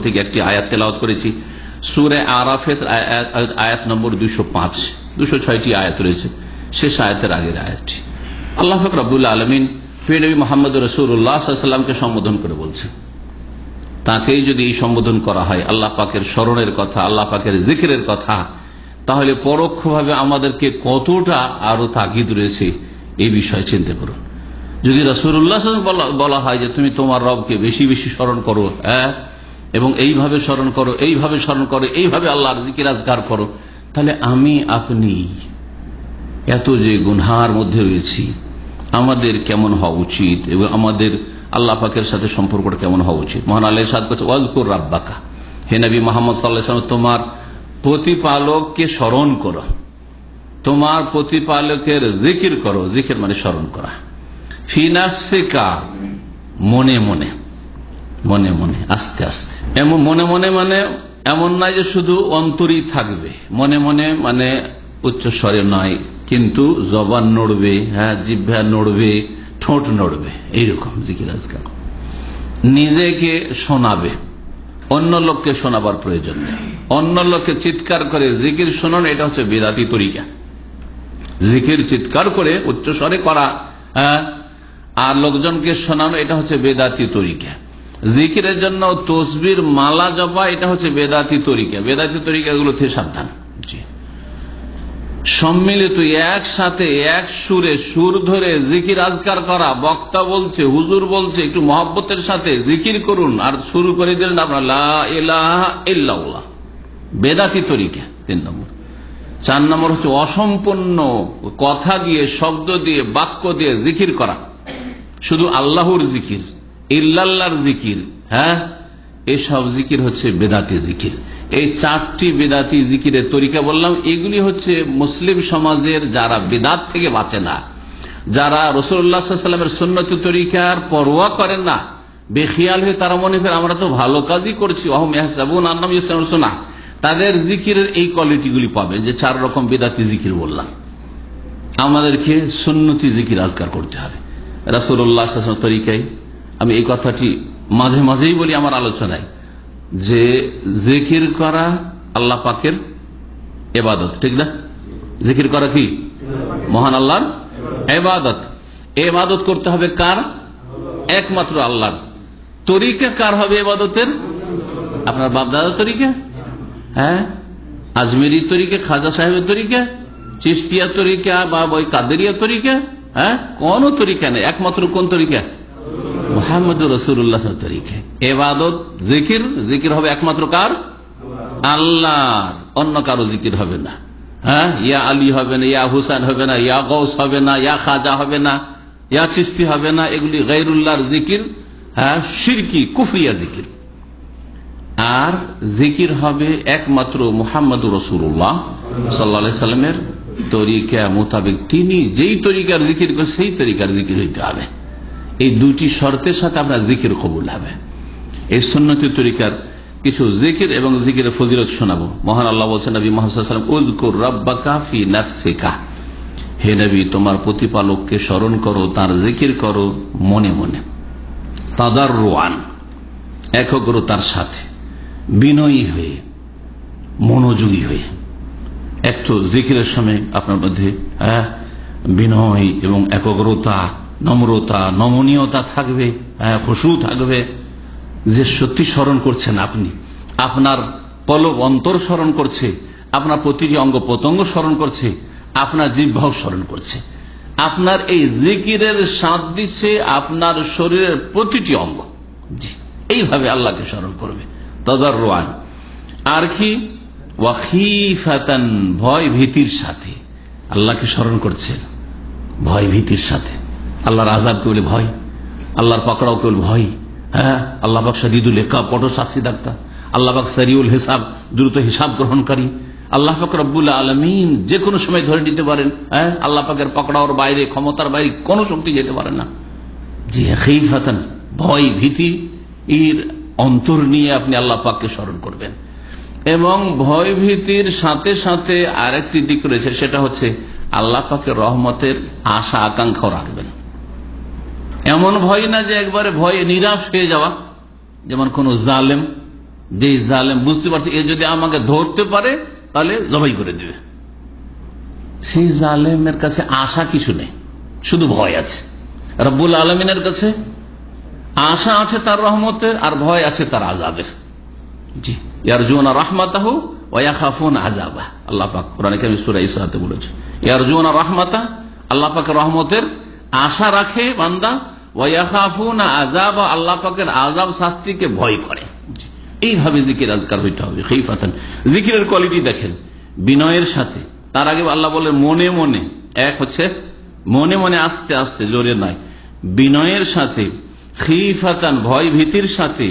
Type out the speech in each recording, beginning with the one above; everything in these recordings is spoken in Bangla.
থেকে একটি আয়াত তেলাওয়াত করেছি। সূরা আরাফের আয়াত নম্বর 205, 206টি আয়াত রয়েছে, শেষ আয়াতের আগের আয়াতটি। আল্লাহ পাক রব্বুল আলামিন নবী মুহাম্মদ রাসূলুল্লাহ সাল্লাল্লাহু আলাইহি ওয়াসাল্লামকে সম্বোধন করে বলছেন, তাকেই যদি এই সম্বোধন করা হয় আল্লাহ পাকের স্মরণের কথা, আল্লাহ পাকের জিকিরের কথা, তাহলে পরোক্ষভাবে আমাদেরকে কতটা আরো তাগিদ রয়েছে এই বিষয়ে চিন্তা করুন। যদি রাসূলুল্লাহ সাল্লাল্লাহু আলাইহি ওয়াসাল্লাম বলা হয় যে তুমি তোমার রবকে বেশি বেশি স্মরণ করো, এবং এইভাবে স্মরণ করো, এইভাবে স্মরণ করো, এইভাবে আল্লাহর জিকির আজকার করো, তাহলে আমি আপনি এত যে গুনহার মধ্যে রয়েছি, আমাদের কেমন হওয়া উচিত এবং আমাদের আল্লাহ পাকের সাথে সম্পর্কটা কেমন হওয়া উচিত। মহান আল্লাহ ইরশাদ করেছেন, ওয়াজকুর রাব্বাকা, হে নবী মুহাম্মদ সাল্লাল্লাহু আলাইহি ওয়াসাল্লাম তোমার প্রতিপালককে স্মরণ করো, তোমার প্রতিপালকের জিকির করো। জিকির মানে স্মরণ করা। ফি নাফসিকা, মনে মনে, মনে মনে, আস্তে আস্তে। এমন মনে মনে মানে এমন নয় যে শুধু অন্তরই থাকবে, মনে মনে মানে উচ্চ স্বরে নয়, কিন্তু জবান নড়বে, জিহ্বা নড়বে, ঠোঁট নড়বে, এইরকম জিকির আজকাল। নিজেকে শোনাবে, অন্য লোককে শোনাবার প্রয়োজন নেই। অন্য লোককে চিৎকার করে জিকির শোনানো, এটা হচ্ছে বিদআতি তরিকা। জিকির চিৎকার করে উচ্চ স্বরে করা আর লোকজনকে শোনানো, এটা হচ্ছে বিদআতি তরিকা। জিকিরের জন্য তসবির মালা জপা, এটা হচ্ছে বেদাতি তরিকা। বেদাতি তরিকাগুলো থেকে সাবধান। সম্মিলিত একসাথে এক সুরে সুর ধরে জিকির আজকার করা, বক্তা বলছে, হুজুর বলছে, একটু মহব্বতের সাথে জিকির করুন, আর শুরু করে দিলেন আপনার লা ইলাহা ইল্লাল্লাহ, বেদাতি তরিকা। 3 নম্বর। 4 নম্বর হচ্ছে অসম্পূর্ণ কথা দিয়ে, শব্দ দিয়ে, বাক্য দিয়ে জিকির করা, শুধু আল্লাহর জিকির, ইল্লাল্লাহর জিকির, এসব জিকির হচ্ছে বেদাতি জিকির। এই 4টি বেদাতি জিকিরের তরিকা বললাম, এগুলি হচ্ছে মুসলিম সমাজের যারা বেদাত থেকে বাঁচে না, যারা রাসূলুল্লাহ সাল্লাল্লাহু আলাইহি ওয়াসাল্লামের সুন্নতি তরিকার পরোয়া করেন না, বেখিয়াল হয়ে তারা মনে করে আমরা তো ভালো কাজই করছি, ওয়াহুম ইয়াহসাবুনা আন্নাহুম ইউহসিনুনা, তাদের জিকিরের এই কোয়ালিটিগুলি পাবেন যে 4 রকম বেদাতি জিকির বললাম। আমাদেরকে সুন্নতি জিকির আজকার করতে হবে রাসূলুল্লাহ সাল্লাল্লাহু আলাইহি ওয়াসাল্লামের তরিকায়। আমি এই কথাটি মাঝে মাঝেই বলি আমার আলোচনায়, যে জিকির করা আল্লাহ পাকের ইবাদত, ঠিক না? জিকির করা কি মহান আল্লাহর ইবাদত। ইবাদত করতে হবে কার? একমাত্র আল্লাহর। তরিকা কার হবে ইবাদতের? আপনার বাপদাদার তরিকা, আজমেরি তরিকা, খাজা সাহেবের তরিকা, চিশতিয়া তরিকা বা ওই কাদেরিয়া তরিকা, কোন তরিকা নেই। একমাত্র কোন তরিকা? মুহাম্মদুর রাসূলুল্লাহ তরিকা। ইবাদত জিকির, জিকির হবে একমাত্র কার? আল্লাহর, অন্য কারো জিকির হবে না। ইয়া আলী হবে না, ইয়া হুসাইন হবে না, ইয়া গৌস হবে না, ইয়া খাজা হবে না, ইয়া চিশতি হবে না, এগুলি গায়রুল্লাহর জিকির, শিরকি কুফরিয়া জিকির। আর জিকির হবে একমাত্র মুহাম্মদুর রাসূলুল্লাহ সাল্লাল্লাহু আলাইহি সাল্লামের তরিকা মোতাবেক। তিনি যেই তরিকার জিকির করেন সেই তরিকার জিকির হইতে হবে। এই 2টি শর্তের সাথে আপনার জিকির কবুল হবে। এই সুন্নতি তরিকার কিছু জিকির এবং জিকিরের ফজিলত শোনাবো। মহান আল্লাহ বলছেন নবী মুহাম্মদ সাল্লাল্লাহু আলাইহি ওয়াসাল্লাম, উযকুর রাব্বাকা ফি নাফসিকা, হে নবী তোমার প্রতিপালককে স্মরণ করো, তার জিকির করো মনে মনে, তাদাররুআন, একগ্রতার সাথে, বিনয়ী হয়ে, মনোযোগী হয়ে। এক তো জিকিরের সময় আপনার মধ্যে বিনয় এবং একগ্রতা, নম্রতা, নমনীয়তা থাকবে, খুশু থাকবে, যে সত্যি স্মরণ করছেন আপনি, আপনার কলব অন্তর স্মরণ করছে, আপনার প্রতিটি অঙ্গ প্রত্যঙ্গ স্মরণ করছে, আপনার জিহ্বাও স্মরণ করছে। আপনার এই জিকিরের স্বাদ দিচ্ছে আপনার শরীরের প্রতিটি অঙ্গ। জি, এইভাবে আল্লাহকে স্মরণ করবে তাদাররুআন। আর কি? ওয়াখিফাতান, ভয় ভীতির সাথে আল্লাহকে স্মরণ করছেন, ভয় ভীতির সাথে। আল্লাহর আযাবকে বলে ভয়, আল্লাহর পাকড়াওকে বলে ভয়। আল্লাহ পাক শাদীদুল ইকাব, কঠোর শাস্তিদাতা। আল্লাহ পাক সারিউল হিসাব, দ্রুত হিসাব গ্রহণকারী। আল্লাহ পাক রব্বুল আলামিন যে কোনো সময় ধরে নিতে পারেন। আল্লাহ পাকের পাকড়াওর বাইরে, ক্ষমতার বাইরে কোনো শক্তি যেতে পারে না। জি, খাইফাতান, ভয় ভীতি এর অন্তর নিয়ে আপনি আল্লাহ পাককে স্মরণ করবেন। এবং ভয় ভীতির সাথে সাথে আরেকটি দিক রয়েছে, সেটা হচ্ছে আল্লাহ পাকের রহমতের আশা আকাঙ্ক্ষাও রাখবেন। এমন ভয় না যে একবারে ভয়ে নিরাশ হয়ে যাওয়া, যেমন কোন জালেম যে জালেম বুঝতে পারছে এ যদি আমাকে ধরতে পারে তাহলে জবাই করে দিবে, সেই জালেমের কাছে আশা কিছু নেই, শুধু ভয় আছে। রব্বুল আলমিনের কাছে আশা আছে তার রহমতের, আর ভয় আছে তার আযাবের। জি, ইয়ারজুনা রাহমাতাহু ওয়া ইয়াখাফুনা আযাবাহ। আল্লাহ পাক কোরআনে কারীমে সূরা ইসরাতে বলেছে, ইয়ারজুনা রাহমাতা, আল্লাহ পাকের রহমতের আশা রাখে বান্দা, ওয়া ইয়াখাফুনা আযাবাহ, আল্লাহ পাকের আযাব শাস্তিকে ভয় করে। এইভাবে জিকির আজকার হইতে হবে। খিফাতান, জিকিরের কোয়ালিটি দেখেন, বিনয়ের সাথে। তার আগে আল্লাহ বলে মনে মনে, এক হচ্ছে মনে মনে, আস্তে আস্তে, জোরে নয়, বিনয়ের সাথে, খিফাতান ভয় ভীতির সাথে,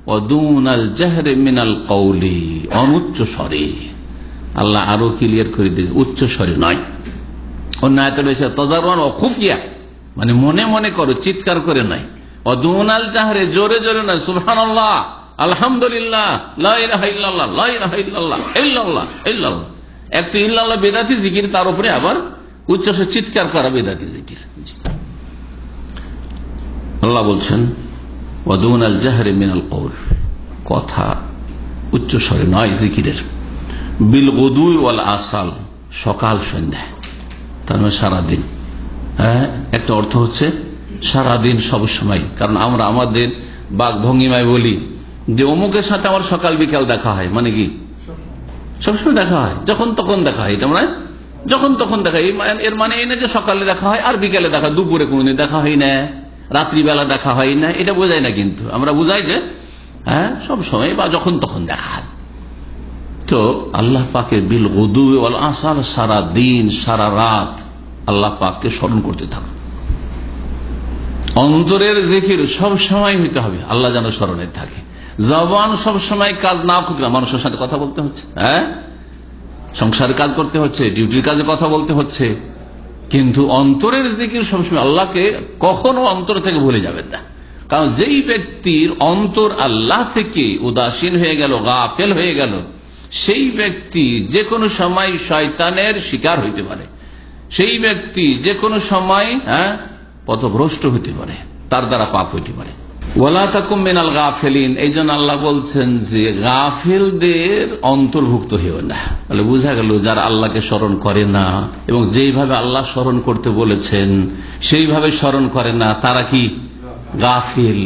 ওয়াদুনাল জাহরি মিনাল কওলি, অনুচ্চ স্বরে। আল্লাহ আরো ক্লিয়ার করে দিলেন, উচ্চ স্বরে নয়। অন্য আয়াতে রয়েছে তাদাররুআন ওয়া খুফিয়া, মানে মনে মনে করো, চিৎকার করে নয়। ওয়াদুনাল জাহরি, জোরে জোরে নয়, সুবহানাল্লাহ, আলহামদুলিল্লাহ, লা ইলাহা ইল্লাল্লাহ, লা ইলাহা ইল্লাল্লাহ, ইল্লাল্লাহ ইল্লাল্লাহ। একটু ইল্লাল্লাহ বেদাতি জিকির, তার উপরে আবার উচ্চস্বরে চিৎকার করা বেদাতি জিকির। আল্লাহ বলছেন ওয়াদুনাল জাহরি মিনাল কওল, কথা উচ্চ স্বরে নয় জিকিরের। বিল গুদুই ওয়াল আসাল, সকাল সন্ধ্যা, তার মানে সারাদিন। হ্যাঁ, একটা অর্থ হচ্ছে সারাদিন, সব সময়। কারণ আমরা আমাদের বাক ভঙ্গিমায় বলি যে অমুকের সাথে আমার সকাল বিকাল দেখা হয়, মানে কি সবসময় দেখা হয়, যখন তখন দেখা হয়, এটা মানে যখন তখন দেখা হয়। এর মানে এই না যে সকালে দেখা হয় আর বিকালে দেখা, দুপুরে কোনদিন দেখা হয় না, রাত্রিবেলা দেখা হয় না, এটা বোঝায় না। কিন্তু আমরা বুঝাই যে হ্যাঁ সব সময় বা যখন তখন দেখা হয়। তো আল্লাহ পাকের বিল গুদু ওয়াল আসাল, সারা দিন সারা রাত আল্লাহ পাককে স্মরণ করতে থাকো। অন্তরের জিকির সব সময় হইতে হবে, আল্লাহ যেন স্মরণে থাকে। জবান সব সময় কাজ না করলে, মানুষের সাথে কথা বলতে হচ্ছে, হ্যাঁ সংসারের কাজ করতে হচ্ছে, ডিউটির কাজে কথা বলতে হচ্ছে, কিন্তু অন্তরের জিকির সবসময়। আল্লাহকে কখনো অন্তর থেকে ভুলে যাবেন না। কারণ যেই ব্যক্তির অন্তর আল্লাহ থেকে উদাসীন হয়ে গেল, গাফেল হয়ে গেল, সেই ব্যক্তি যে কোনো সময় শয়তানের শিকার হইতে পারে, সেই ব্যক্তি যে কোনো সময় পথভ্রষ্ট হইতে পারে, তার দ্বারা পাপ হইতে পারে। ওয়ালা তাকুম মিনাল গাফিলিন, এই জন্য আল্লাহ বলছেন যে গাফিলদের অন্তর্ভুক্ত হইও না। তাহলে বোঝা গেল যারা আল্লাহকে স্মরণ করে না এবং যেইভাবে আল্লাহ স্মরণ করতে বলেছেন সেইভাবে স্মরণ করে না, তারা কি গাফিল।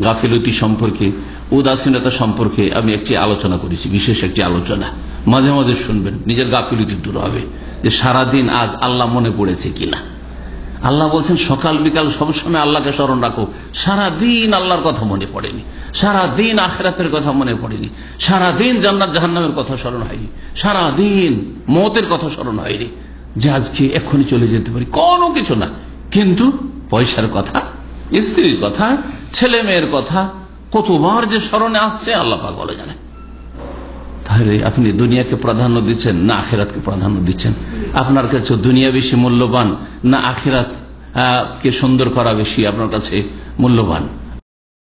গাফিলতি সম্পর্কে, উদাসীনতা সম্পর্কে আমি একটি আলোচনা করেছি, বিশেষ একটি আলোচনা, মাঝে মাঝে শুনবেন, নিজের গাফিলতি দূর হবে। যে সারাদিন আজ আল্লাহ মনে পড়েছে কিনা। আল্লাহ বলছেন সকাল বিকাল সবসময় আল্লাহকে স্মরণ রাখো। সারাদিন আল্লাহর কথা মনে পড়েনি, সারাদিন আখিরাতের কথা মনে পড়েনি, সারাদিন জান্নাত জাহান্নামের কথা স্মরণ হয়নি, সারাদিন মওতের কথা স্মরণ হয়নি, যে আজকে এক্ষুনি চলে যেতে পারি, কোনো কিছু না। কিন্তু পয়সার কথা, স্ত্রীর কথা, ছেলে মেয়ের কথা কতবার যে স্মরণে আসছে আল্লাহ পাক ভালো জানেন। তাহলে আপনি দুনিয়াকে প্রাধান্য দিচ্ছেন না আখিরাতকে প্রাধান্য দিচ্ছেন? আপনার কাছে দুনিয়া বেশি মূল্যবান না আখিরাত কে সুন্দর করা বেশি আপনার কাছে মূল্যবান?